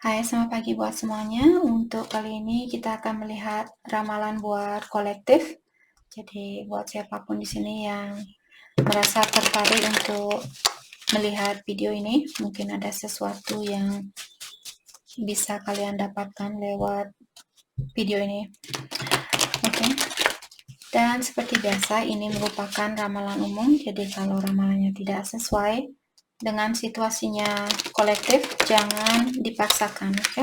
Hai, selamat pagi buat semuanya. Untuk kali ini kita akan melihat ramalan buat kolektif. Jadi buat siapapun di sini yang merasa tertarik untuk melihat video ini, mungkin ada sesuatu yang bisa kalian dapatkan lewat video ini. Oke. Dan seperti biasa, ini merupakan ramalan umum. Jadi kalau ramalannya tidak sesuai dengan situasinya kolektif, jangan dipaksakan, oke?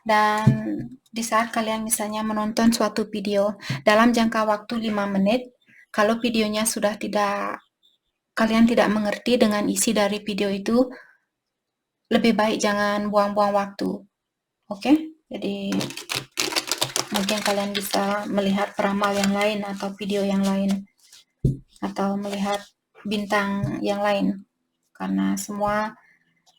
Dan di saat kalian misalnya menonton suatu video dalam jangka waktu 5 menit, kalau videonya sudah kalian tidak mengerti dengan isi dari video itu, lebih baik jangan buang-buang waktu. Oke? Jadi mungkin kalian bisa melihat peramal yang lain atau video yang lain atau melihat bintang yang lain. Karena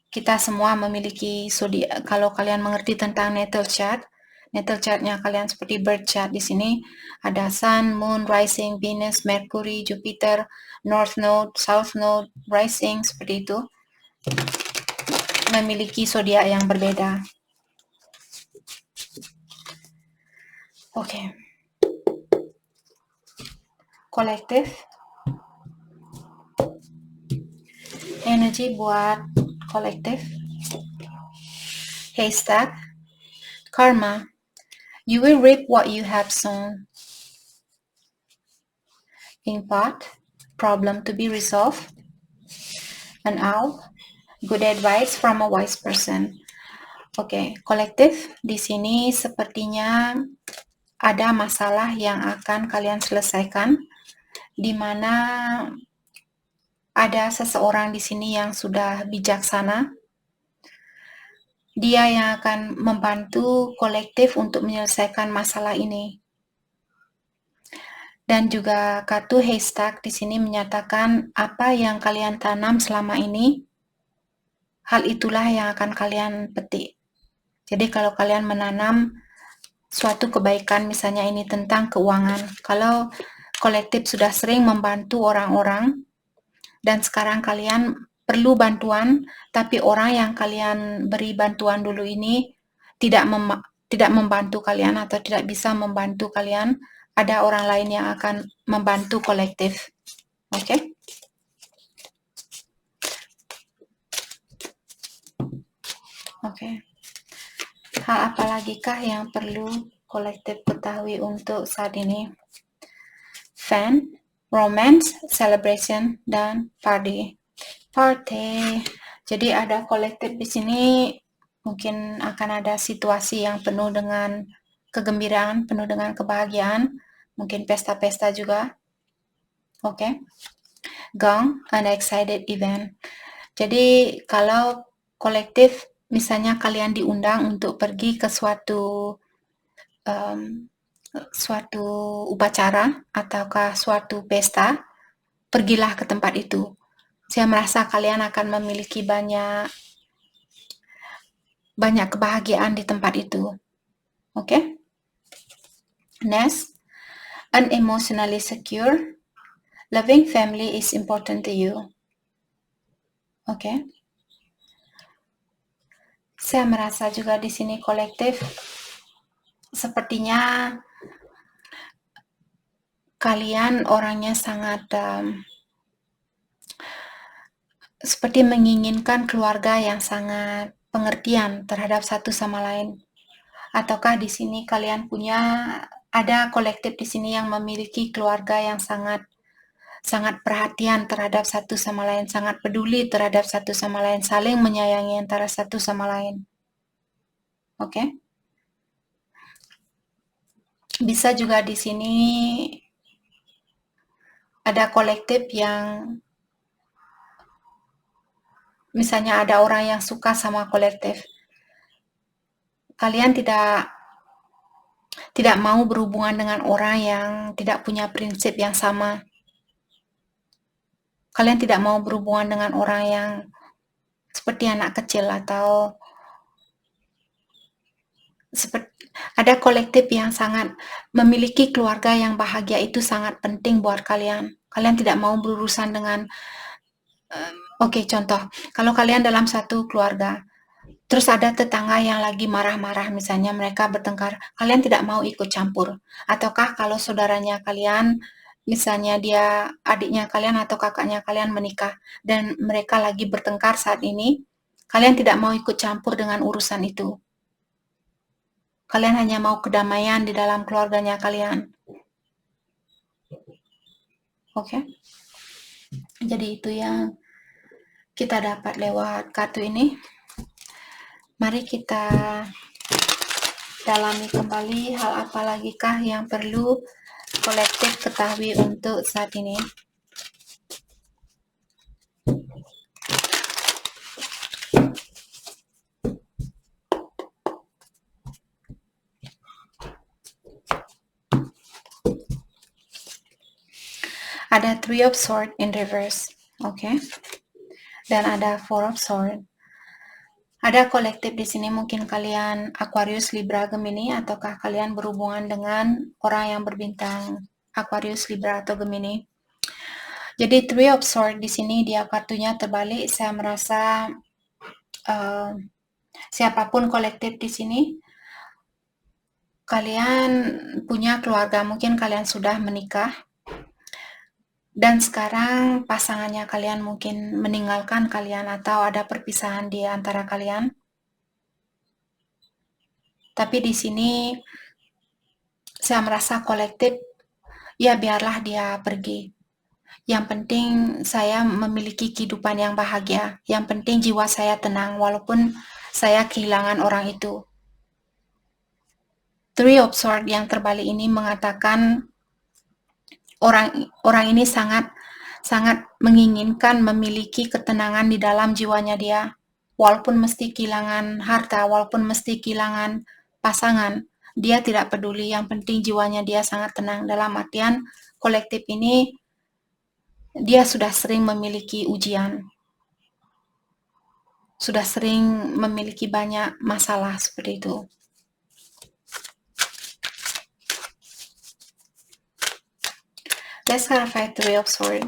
kita semua memiliki zodiak. Kalau kalian mengerti tentang natal chart, natal chartnya kalian seperti birth chart di sini ada Sun, Moon, Rising, Venus, Mercury, Jupiter, North Node, South Node, Rising seperti itu, memiliki zodiak yang berbeda. Oke. Kolektif. Energi buat kolektif. Haystack. Karma. You will reap what you have sown. Impact. Problem to be resolved. An owl. Good advice from a wise person. Oke, kolektif di sini sepertinya ada masalah yang akan kalian selesaikan, di mana ada seseorang di sini yang sudah bijaksana. Dia yang akan membantu kolektif untuk menyelesaikan masalah ini. Dan juga kartu haystack di sini menyatakan apa yang kalian tanam selama ini, hal itulah yang akan kalian petik. Jadi kalau kalian menanam suatu kebaikan, misalnya ini tentang keuangan, kalau kolektif sudah sering membantu orang-orang dan sekarang kalian perlu bantuan, tapi orang yang kalian beri bantuan dulu ini tidak membantu kalian atau tidak bisa membantu kalian, ada orang lain yang akan membantu kolektif. Oke? Oke. Hal apa lagi kah yang perlu kolektif ketahui untuk saat ini? Fan, romance, celebration, dan party. Jadi ada kolektif di sini, mungkin akan ada situasi yang penuh dengan kegembiraan, penuh dengan kebahagiaan, mungkin pesta-pesta juga. Oke. Gong, an excited event. Jadi kalau kolektif, misalnya kalian diundang untuk pergi ke suatu upacara ataukah suatu pesta, pergilah ke tempat itu. Saya merasa kalian akan memiliki banyak kebahagiaan di tempat itu. Oke? Next, unemotionally secure. Loving family is important to you. Oke? Saya merasa juga di sini kolektif sepertinya kalian orangnya sangat seperti menginginkan keluarga yang sangat pengertian terhadap satu sama lain. Ataukah di sini kalian ada kolektif di sini yang memiliki keluarga yang sangat perhatian terhadap satu sama lain, sangat peduli terhadap satu sama lain, saling menyayangi antara satu sama lain. Oke? Bisa juga di sini ada kolektif yang misalnya ada orang yang suka sama kolektif. Kalian tidak mau berhubungan dengan orang yang tidak punya prinsip yang sama. Kalian tidak mau berhubungan dengan orang yang seperti anak kecil atau ada kolektif yang sangat memiliki keluarga yang bahagia, itu sangat penting buat kalian. Kalian tidak mau berurusan dengan Oke, contoh, kalau kalian dalam satu keluarga, terus ada tetangga yang lagi marah-marah, misalnya mereka bertengkar, kalian tidak mau ikut campur. Ataukah kalau saudaranya kalian, misalnya dia adiknya kalian atau kakaknya kalian menikah, dan mereka lagi bertengkar saat ini, kalian tidak mau ikut campur dengan urusan itu. Kalian hanya mau kedamaian di dalam keluarganya kalian. Oke? Jadi itu yang kita dapat lewat kartu ini. Mari kita dalami kembali hal apa lagi kah yang perlu kolektif ketahui untuk saat ini. Ada Three of Swords in reverse, oke? Dan ada Four of Swords. Ada kolektif di sini, mungkin kalian Aquarius, Libra, Gemini, ataukah kalian berhubungan dengan orang yang berbintang Aquarius, Libra, atau Gemini. Jadi Three of Swords di sini dia kartunya terbalik. Saya merasa siapapun kolektif di sini, kalian punya keluarga, mungkin kalian sudah menikah, dan sekarang pasangannya kalian mungkin meninggalkan kalian atau ada perpisahan di antara kalian. Tapi di sini saya merasa kolektif, ya biarlah dia pergi. Yang penting saya memiliki kehidupan yang bahagia. Yang penting jiwa saya tenang walaupun saya kehilangan orang itu. Three of Swords yang terbalik ini mengatakan orang ini sangat menginginkan memiliki ketenangan di dalam jiwanya dia. Walaupun mesti kehilangan harta, walaupun mesti kehilangan pasangan, dia tidak peduli. Yang penting jiwanya dia sangat tenang. Dalam artian kolektif ini dia sudah sering memiliki ujian. Sudah sering memiliki banyak masalah seperti itu. Let's clarify Three of Swords.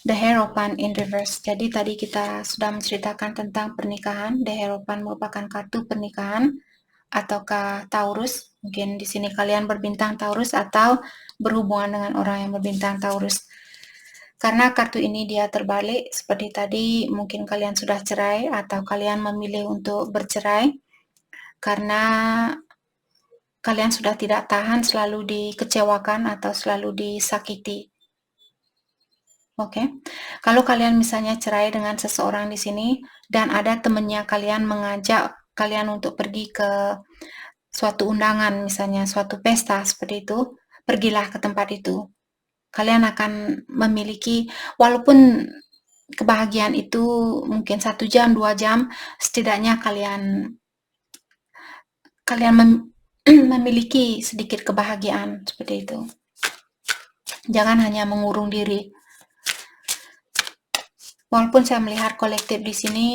The Hierophant in reverse. Jadi tadi kita sudah menceritakan tentang pernikahan. The Hierophant merupakan kartu pernikahan ataukah Taurus. Mungkin di sini kalian berbintang Taurus atau berhubungan dengan orang yang berbintang Taurus. Karena kartu ini dia terbalik seperti tadi, mungkin kalian sudah cerai atau kalian memilih untuk bercerai karena kalian sudah tidak tahan selalu dikecewakan atau selalu disakiti. Oke, kalau kalian misalnya cerai dengan seseorang di sini dan ada temannya kalian mengajak kalian untuk pergi ke suatu undangan, misalnya suatu pesta seperti itu, pergilah ke tempat itu. Kalian akan memiliki, walaupun kebahagiaan itu mungkin 1 jam, 2 jam, setidaknya kalian memiliki sedikit kebahagiaan seperti itu. Jangan hanya mengurung diri. Walaupun saya melihat kolektif di sini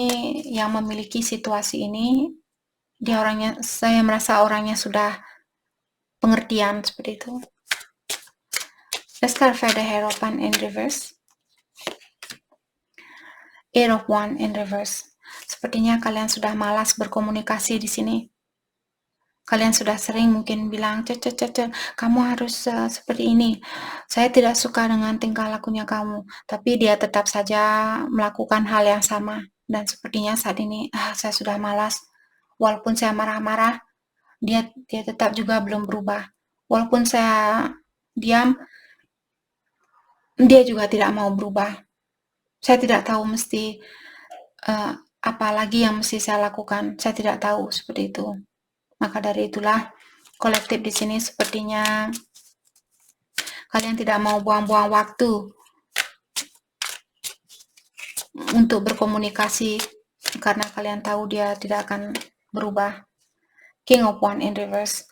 yang memiliki situasi ini, saya merasa orangnya sudah pengertian seperti itu. Let's clarify the Hierophant in reverse. Eight of Wands in reverse. Sepertinya kalian sudah malas berkomunikasi di sini. Kalian sudah sering mungkin bilang, kamu harus seperti ini. Saya tidak suka dengan tingkah lakunya kamu. Tapi dia tetap saja melakukan hal yang sama. Dan sepertinya saat ini, saya sudah malas. Walaupun saya marah-marah, dia tetap juga belum berubah. Walaupun saya diam, dia juga tidak mau berubah. Saya tidak tahu mesti apa lagi yang mesti saya lakukan. Saya tidak tahu seperti itu. Maka dari itulah kolektif di sini sepertinya kalian tidak mau buang-buang waktu untuk berkomunikasi karena kalian tahu dia tidak akan berubah. King of Wands in reverse.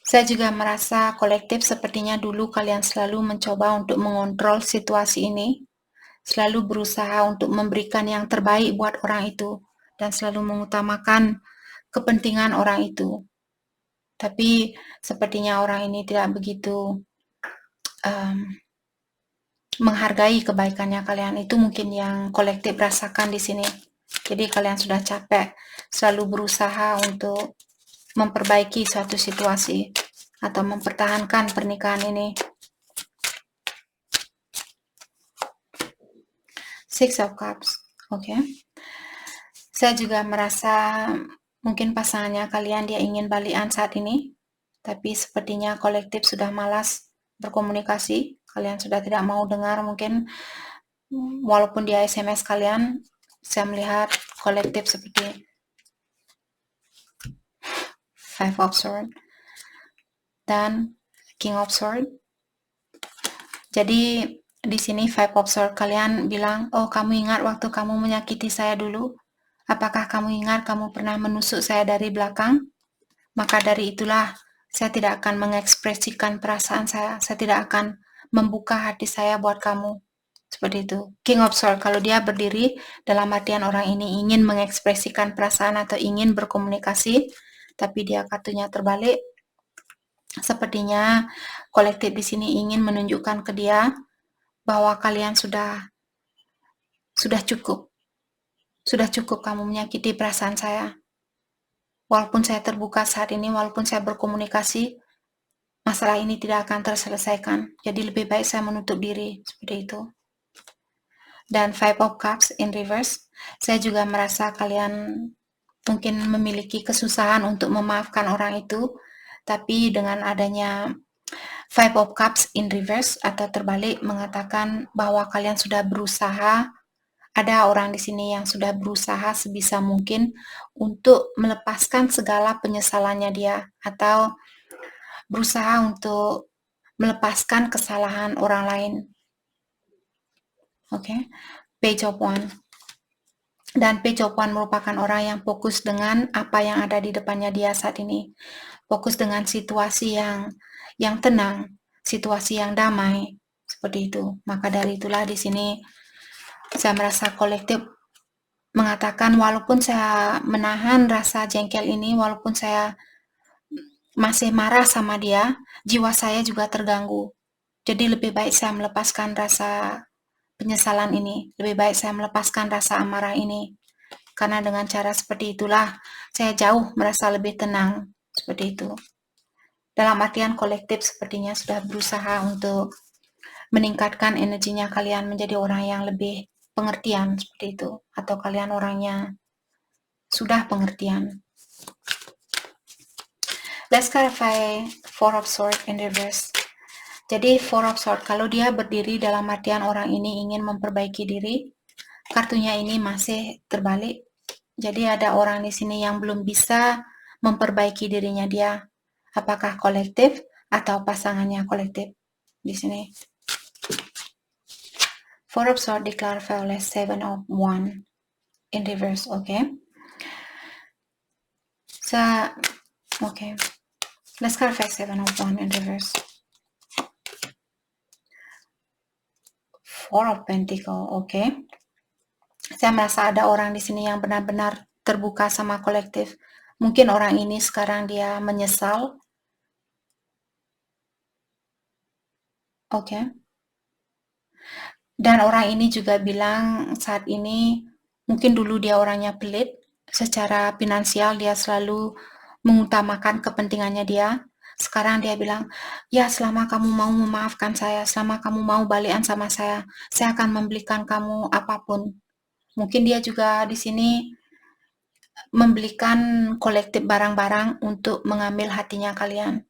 Saya juga merasa kolektif sepertinya dulu kalian selalu mencoba untuk mengontrol situasi ini, selalu berusaha untuk memberikan yang terbaik buat orang itu, dan selalu mengutamakan kepentingan orang itu. Tapi sepertinya orang ini tidak begitu menghargai kebaikannya kalian. Itu mungkin yang kolektif rasakan di sini. Jadi kalian sudah capek selalu berusaha untuk memperbaiki suatu situasi atau mempertahankan pernikahan ini. Six of Cups, oke. Saya juga merasa mungkin pasangannya kalian dia ingin balikan saat ini, tapi sepertinya kolektif sudah malas berkomunikasi. Kalian sudah tidak mau dengar mungkin, walaupun dia SMS kalian. Saya melihat kolektif seperti Five of Swords dan King of Swords. Jadi di sini Five of Swords kalian bilang, oh kamu ingat waktu kamu menyakiti saya dulu? Apakah kamu ingat kamu pernah menusuk saya dari belakang? Maka dari itulah saya tidak akan mengekspresikan perasaan saya tidak akan membuka hati saya buat kamu. Seperti itu. King of Swords, kalau dia berdiri dalam artian orang ini ingin mengekspresikan perasaan atau ingin berkomunikasi, tapi dia kartunya terbalik. Sepertinya kolektif di sini ingin menunjukkan ke dia bahwa kalian sudah cukup. Sudah cukup kamu menyakiti perasaan saya. Walaupun saya terbuka saat ini, walaupun saya berkomunikasi, masalah ini tidak akan terselesaikan. Jadi lebih baik saya menutup diri, seperti itu. Dan Five of Cups in reverse, saya juga merasa kalian mungkin memiliki kesusahan untuk memaafkan orang itu, tapi dengan adanya Five of Cups in reverse atau terbalik mengatakan bahwa kalian sudah berusaha, ada orang di sini yang sudah berusaha sebisa mungkin untuk melepaskan segala penyesalannya dia, atau berusaha untuk melepaskan kesalahan orang lain. Oke, Page of Wands. Dan Page of Wands merupakan orang yang fokus dengan apa yang ada di depannya dia saat ini. Fokus dengan situasi yang tenang, situasi yang damai, seperti itu. Maka dari itulah di sini saya merasa kolektif mengatakan walaupun saya menahan rasa jengkel ini, walaupun saya masih marah sama dia, jiwa saya juga terganggu. Jadi lebih baik saya melepaskan rasa penyesalan ini, lebih baik saya melepaskan rasa amarah ini. Karena dengan cara seperti itulah saya jauh merasa lebih tenang, seperti itu. Dalam artian kolektif sepertinya sudah berusaha untuk meningkatkan energinya kalian menjadi orang yang lebih pengertian, seperti itu. Atau kalian orangnya sudah pengertian. Let's clarify Four of Swords in reverse. Jadi Four of Swords, kalau dia berdiri dalam artian orang ini ingin memperbaiki diri, kartunya ini masih terbalik. Jadi ada orang di sini yang belum bisa memperbaiki dirinya dia. Apakah kolektif atau pasangannya kolektif di sini. Four of Swords diklarify oleh Seven of Wands in reverse, okay? Okay. Let's clarify Seven of Wands in reverse. Four of Pentacles, okay? Saya merasa ada orang di sini yang benar-benar terbuka sama kolektif. Mungkin orang ini sekarang dia menyesal. Oke. Dan orang ini juga bilang saat ini, mungkin dulu dia orangnya pelit. Secara finansial dia selalu mengutamakan kepentingannya dia. Sekarang dia bilang, ya selama kamu mau memaafkan saya, selama kamu mau balikan sama saya akan membelikan kamu apapun. Mungkin dia juga di sini membelikan kolektif barang-barang untuk mengambil hatinya kalian.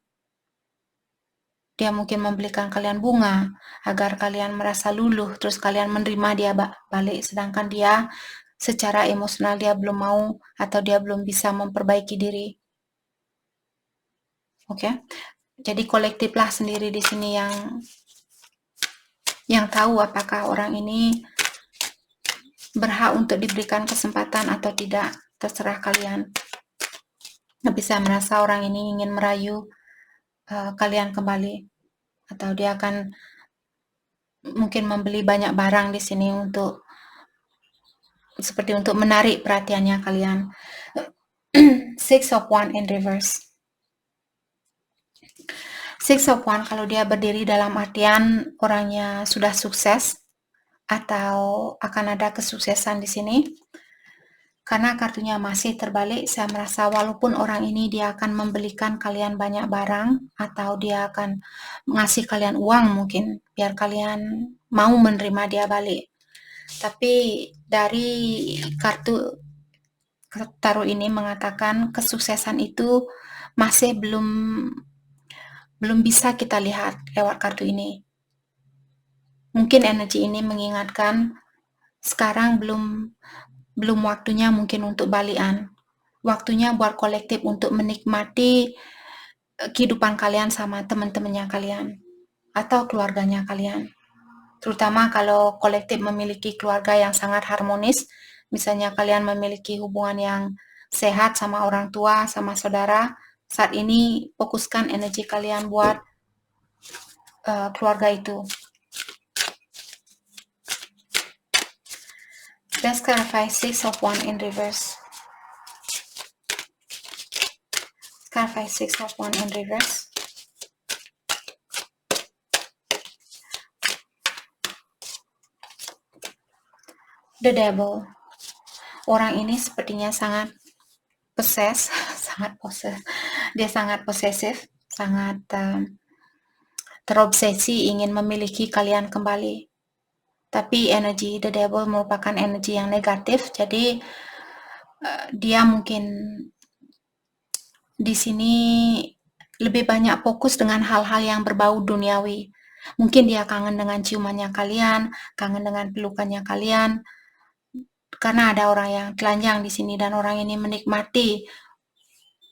Dia mungkin membelikan kalian bunga agar kalian merasa luluh, terus kalian menerima dia balik, sedangkan dia secara emosional dia belum mau atau dia belum bisa memperbaiki diri. Oke. Jadi kolektiflah sendiri di sini yang tahu apakah orang ini berhak untuk diberikan kesempatan atau tidak, terserah kalian. Tapi saya merasa orang ini ingin merayu kalian kembali, atau dia akan mungkin membeli banyak barang di sini untuk menarik perhatiannya kalian. Six of Wands in reverse. Six of Wands kalau dia berdiri dalam artian orangnya sudah sukses atau akan ada kesuksesan di sini. Karena kartunya masih terbalik, saya merasa walaupun orang ini dia akan membelikan kalian banyak barang atau dia akan ngasih kalian uang mungkin biar kalian mau menerima dia balik. Tapi dari kartu tarot ini mengatakan kesuksesan itu masih belum bisa kita lihat lewat kartu ini. Mungkin energi ini mengingatkan sekarang belum waktunya mungkin untuk balikan. Waktunya buat kolektif untuk menikmati kehidupan kalian sama teman-temannya kalian atau keluarganya kalian. Terutama kalau kolektif memiliki keluarga yang sangat harmonis, misalnya kalian memiliki hubungan yang sehat sama orang tua, sama saudara, saat ini fokuskan energi kalian buat keluarga itu. Let's clarify Six of Wands in reverse. Clarify Six of Wands in reverse. The Devil. Orang ini sepertinya sangat dia sangat posesif, sangat terobsesi ingin memiliki kalian kembali. Tapi energi The Devil merupakan energi yang negatif, jadi dia mungkin di sini lebih banyak fokus dengan hal-hal yang berbau duniawi. Mungkin dia kangen dengan ciumannya kalian, kangen dengan pelukannya kalian, karena ada orang yang telanjang di sini dan orang ini menikmati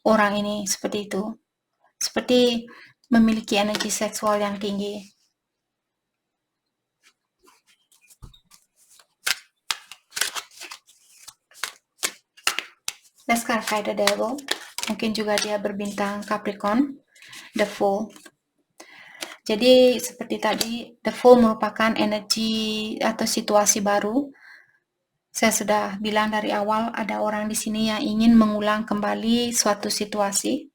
orang ini seperti itu. Seperti memiliki energi seksual yang tinggi. Let's clarify the Devil. Mungkin juga dia berbintang Capricorn. The Fool. Jadi seperti tadi, The Fool merupakan energi atau situasi baru. Saya sudah bilang dari awal ada orang di sini yang ingin mengulang kembali suatu situasi.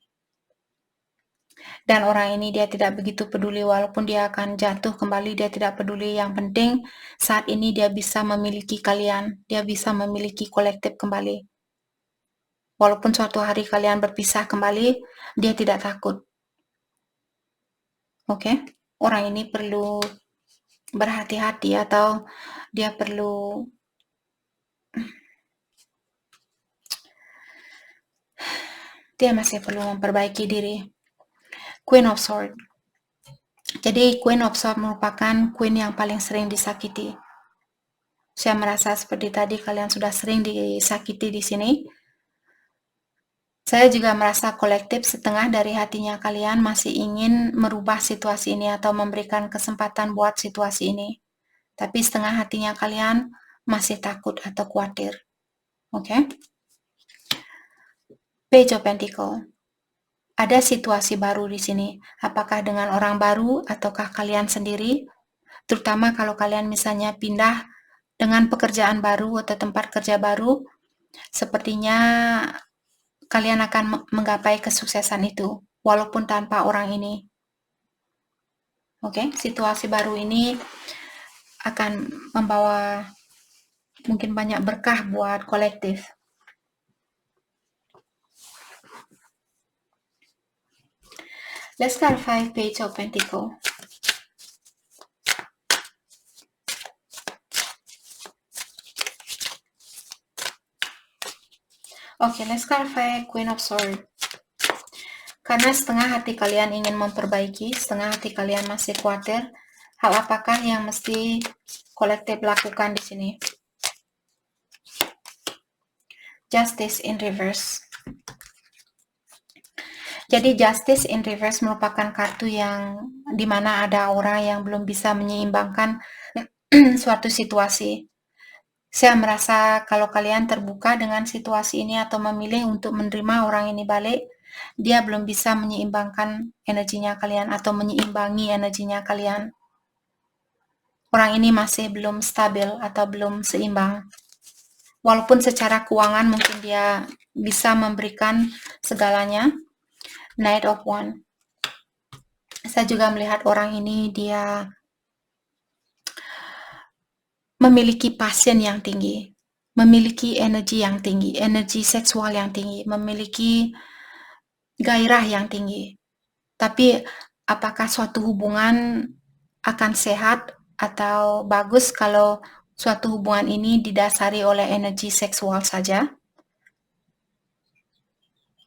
Dan orang ini dia tidak begitu peduli walaupun dia akan jatuh kembali, dia tidak peduli. Yang penting saat ini dia bisa memiliki kalian, dia bisa memiliki kolektif kembali. Walaupun suatu hari kalian berpisah kembali, dia tidak takut. Oke? Orang ini perlu berhati-hati atau dia masih perlu memperbaiki diri. Queen of Swords. Jadi Queen of Swords merupakan queen yang paling sering disakiti. Saya merasa seperti tadi kalian sudah sering disakiti di sini. Saya juga merasa kolektif setengah dari hatinya kalian masih ingin merubah situasi ini atau memberikan kesempatan buat situasi ini. Tapi setengah hatinya kalian masih takut atau khawatir. Oke? Page of Pentacles. Ada situasi baru di sini. Apakah dengan orang baru ataukah kalian sendiri? Terutama kalau kalian misalnya pindah dengan pekerjaan baru atau tempat kerja baru, sepertinya kalian akan menggapai kesuksesan itu, walaupun tanpa orang ini. Oke, situasi baru ini akan membawa mungkin banyak berkah buat kolektif. Let's clarify Page of Pentacles. Oke, let's clarify Queen of Swords. Karena setengah hati kalian ingin memperbaiki, setengah hati kalian masih khawatir, hal apakah yang mesti kolektif lakukan di sini? Justice in Reverse. Jadi Justice in Reverse merupakan kartu yang dimana ada orang yang belum bisa menyeimbangkan suatu situasi. Saya merasa kalau kalian terbuka dengan situasi ini atau memilih untuk menerima orang ini balik, dia belum bisa menyeimbangkan energinya kalian atau menyeimbangi energinya kalian. Orang ini masih belum stabil atau belum seimbang. Walaupun secara keuangan mungkin dia bisa memberikan segalanya. Knight of Wands. Saya juga melihat orang ini dia memiliki passion yang tinggi, memiliki energi yang tinggi, energi seksual yang tinggi, memiliki gairah yang tinggi. Tapi apakah suatu hubungan akan sehat atau bagus kalau suatu hubungan ini didasari oleh energi seksual saja?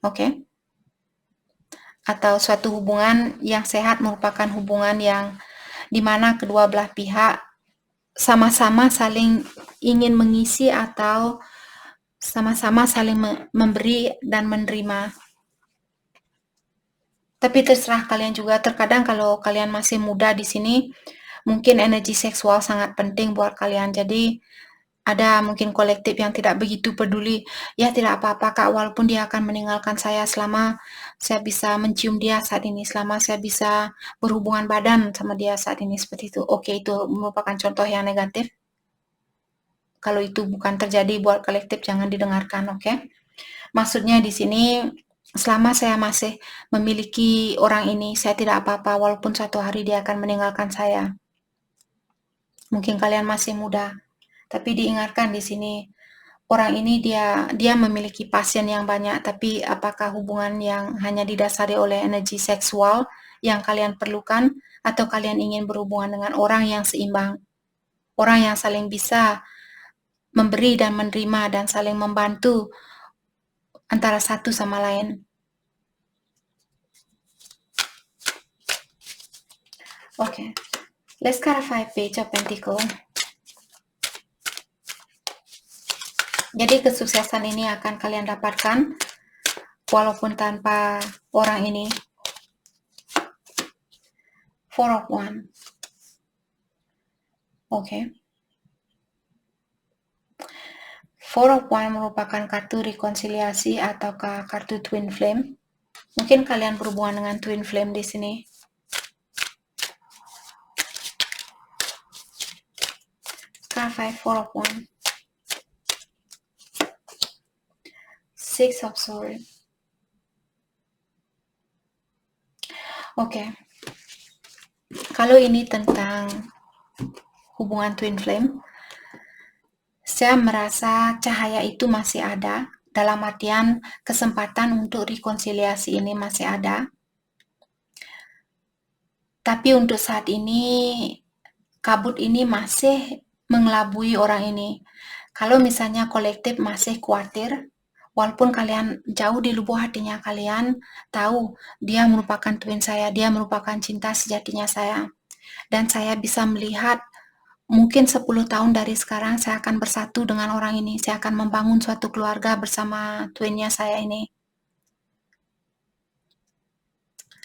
Oke. Atau suatu hubungan yang sehat merupakan hubungan yang di mana kedua belah pihak sama-sama saling ingin mengisi atau sama-sama saling memberi dan menerima. Tapi terserah kalian juga, terkadang kalau kalian masih muda di sini, mungkin energi seksual sangat penting buat kalian. Jadi ada mungkin kolektif yang tidak begitu peduli, ya tidak apa-apa Kak, walaupun dia akan meninggalkan saya selama saya bisa mencium dia saat ini, selama saya bisa berhubungan badan sama dia saat ini, seperti itu. Oke, itu merupakan contoh yang negatif. Kalau itu bukan terjadi buat kolektif, jangan didengarkan, oke? Maksudnya di sini, selama saya masih memiliki orang ini, saya tidak apa-apa walaupun suatu hari dia akan meninggalkan saya. Mungkin kalian masih muda, tapi diingatkan di sini, orang ini dia memiliki pasien yang banyak, tapi apakah hubungan yang hanya didasari oleh energi seksual yang kalian perlukan, atau kalian ingin berhubungan dengan orang yang seimbang, orang yang saling bisa memberi dan menerima dan saling membantu antara satu sama lain. Okay, let's clarify Page of Pentacle. Jadi kesuksesan ini akan kalian dapatkan walaupun tanpa orang ini. Four of Wands. Okay. Four of Wands merupakan kartu rekonsiliasi ataukah kartu Twin Flame. Mungkin kalian berhubungan dengan Twin Flame di sini. Clarify Four of Wands. Six of Swords. Oke. Kalau ini tentang hubungan Twin Flame, saya merasa cahaya itu masih ada, dalam artian kesempatan untuk rekonsiliasi ini masih ada. Tapi untuk saat ini, kabut ini masih mengelabui orang ini. Kalau misalnya kolektif masih khawatir, walaupun kalian jauh di lubuk hatinya kalian tahu dia merupakan twin saya, dia merupakan cinta sejatinya saya. Dan saya bisa melihat mungkin 10 tahun dari sekarang saya akan bersatu dengan orang ini. Saya akan membangun suatu keluarga bersama twinnya saya ini.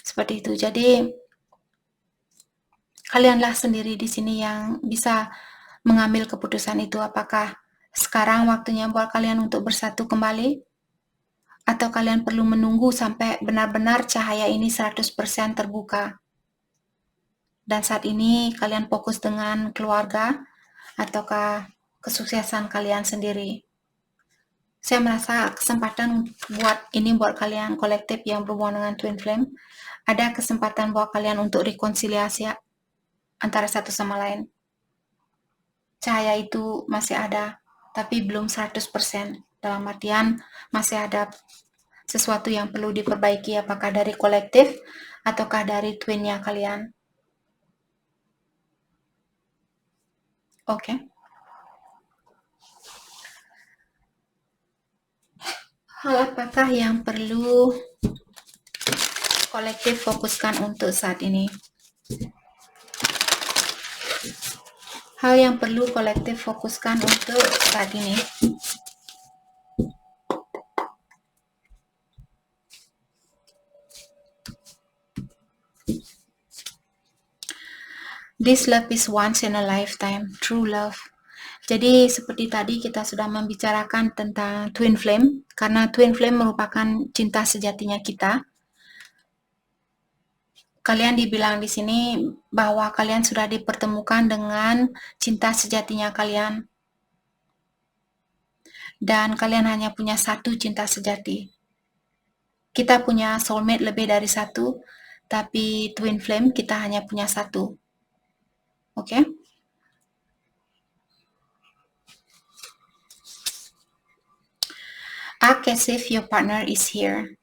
Seperti itu. Jadi kalianlah sendiri di sini yang bisa mengambil keputusan itu, apakah sekarang waktunya buat kalian untuk bersatu kembali, atau kalian perlu menunggu sampai benar-benar cahaya ini 100% terbuka. Dan saat ini kalian fokus dengan keluarga, ataukah kesuksesan kalian sendiri. Saya merasa kesempatan buat kalian kolektif yang berhubungan dengan Twin Flame, ada kesempatan buat kalian untuk rekonsiliasi antara satu sama lain. Cahaya itu masih ada, tapi belum 100%. Dalam artian masih ada sesuatu yang perlu diperbaiki, apakah dari kolektif ataukah dari twinnya kalian. Oke. Hal apakah yang perlu kolektif fokuskan untuk saat ini? Hal yang perlu kolektif fokuskan untuk saat ini. This love is once in a lifetime, true love. Jadi seperti tadi kita sudah membicarakan tentang Twin Flame, karena Twin Flame merupakan cinta sejatinya kita. Kalian dibilang di sini bahwa kalian sudah dipertemukan dengan cinta sejatinya kalian. Dan kalian hanya punya satu cinta sejati. Kita punya soulmate lebih dari satu, Tapi twin flame kita hanya punya satu. Oke? Act as if your partner is here.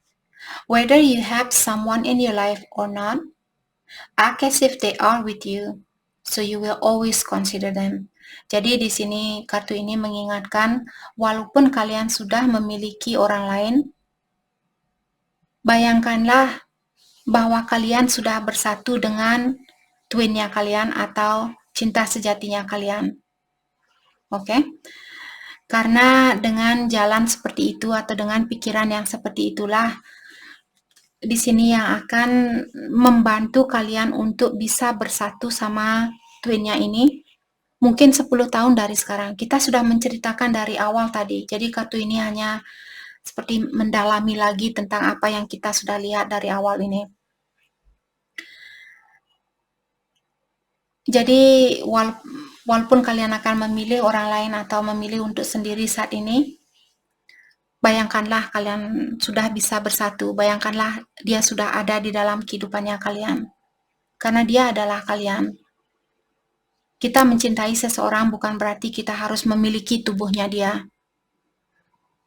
Whether you have someone in your life or not, act as if they are with you. So you will always consider them. Jadi di sini kartu ini mengingatkan, walaupun kalian sudah memiliki orang lain, bayangkanlah bahwa kalian sudah bersatu dengan twinnya kalian atau cinta sejatinya kalian. Oke? Karena dengan jalan seperti itu atau dengan pikiran yang seperti itulah di sini yang akan membantu kalian untuk bisa bersatu sama twinnya ini. Mungkin 10 tahun dari sekarang. Kita sudah menceritakan dari awal tadi. Jadi kartu ini hanya seperti mendalami lagi tentang apa yang kita sudah lihat dari awal ini. Jadi walaupun kalian akan memilih orang lain atau memilih untuk sendiri saat ini, bayangkanlah kalian sudah bisa bersatu. Bayangkanlah dia sudah ada di dalam kehidupannya kalian. Karena dia adalah kalian. Kita mencintai seseorang bukan berarti kita harus memiliki tubuhnya dia.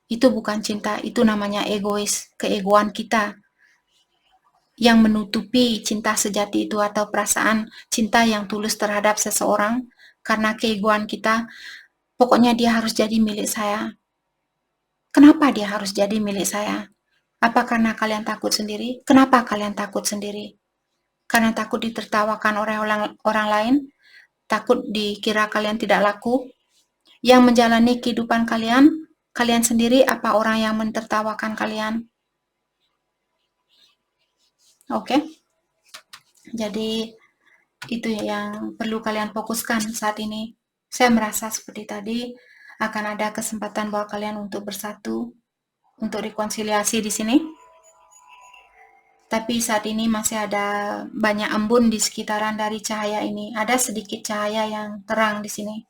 Itu bukan cinta, itu namanya egois, keegoan kita yang menutupi cinta sejati itu atau perasaan cinta yang tulus terhadap seseorang karena keegoan kita. Pokoknya dia harus jadi milik saya. Kenapa dia harus jadi milik saya? Apa karena kalian takut sendiri? Kenapa kalian takut sendiri? Karena takut ditertawakan oleh orang lain? Takut dikira kalian tidak laku? Yang menjalani kehidupan kalian, kalian sendiri apa orang yang mentertawakan kalian? Oke? Jadi itu yang perlu kalian fokuskan saat ini. Saya merasa seperti tadi akan ada kesempatan buat kalian untuk bersatu, untuk rekonsiliasi di sini. Tapi saat ini masih ada banyak embun di sekitaran dari cahaya ini. Ada sedikit cahaya yang terang di sini.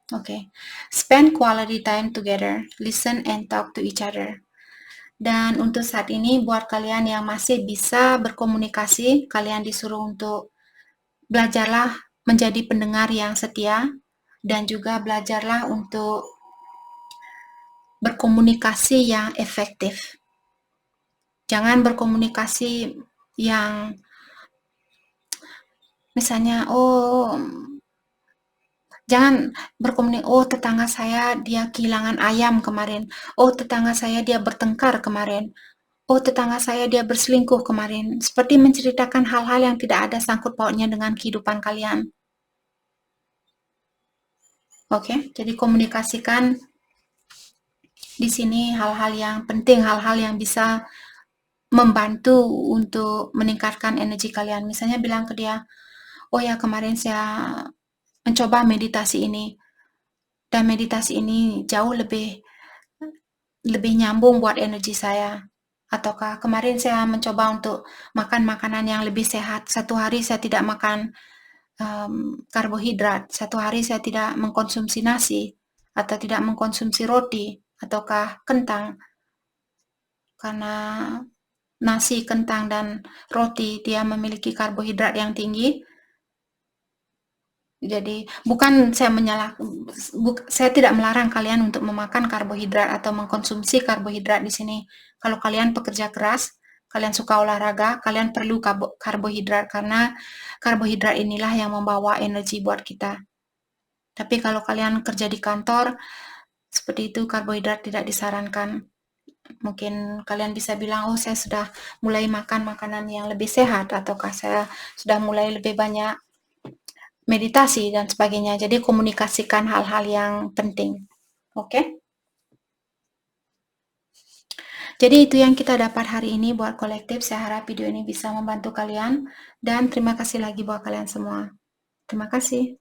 Oke. Spend quality time together. Listen and talk to each other. Dan untuk saat ini buat kalian yang masih bisa berkomunikasi, kalian disuruh untuk belajarlah menjadi pendengar yang setia dan juga belajarlah untuk berkomunikasi yang efektif. Jangan berkomunikasi yang misalnya, jangan berkomunikasi, tetangga saya dia kehilangan ayam kemarin. Tetangga saya dia bertengkar kemarin. Tetangga saya dia berselingkuh kemarin. Seperti menceritakan hal-hal yang tidak ada sangkut pautnya dengan kehidupan kalian. Oke, jadi komunikasikan di sini hal-hal yang penting, hal-hal yang bisa membantu untuk meningkatkan energi kalian. Misalnya bilang ke dia, ya kemarin saya mencoba meditasi ini, dan meditasi ini jauh lebih nyambung buat energi saya. Ataukah kemarin saya mencoba untuk makan makanan yang lebih sehat. Satu hari saya tidak makan karbohidrat. Satu hari saya tidak mengkonsumsi nasi atau tidak mengkonsumsi roti ataukah kentang. Karena nasi, kentang, dan roti dia memiliki karbohidrat yang tinggi. Jadi bukan saya tidak melarang kalian untuk memakan karbohidrat atau mengkonsumsi karbohidrat di sini. Kalau kalian pekerja keras, kalian suka olahraga, kalian perlu karbohidrat karena karbohidrat inilah yang membawa energi buat kita. Tapi kalau kalian kerja di kantor, seperti itu karbohidrat tidak disarankan. Mungkin kalian bisa bilang, saya sudah mulai makan makanan yang lebih sehat, ataukah saya sudah mulai lebih banyak meditasi dan sebagainya. Jadi komunikasikan hal-hal yang penting. Oke? Jadi itu yang kita dapat hari ini buat kolektif. Saya harap video ini bisa membantu kalian. Dan terima kasih lagi buat kalian semua. Terima kasih.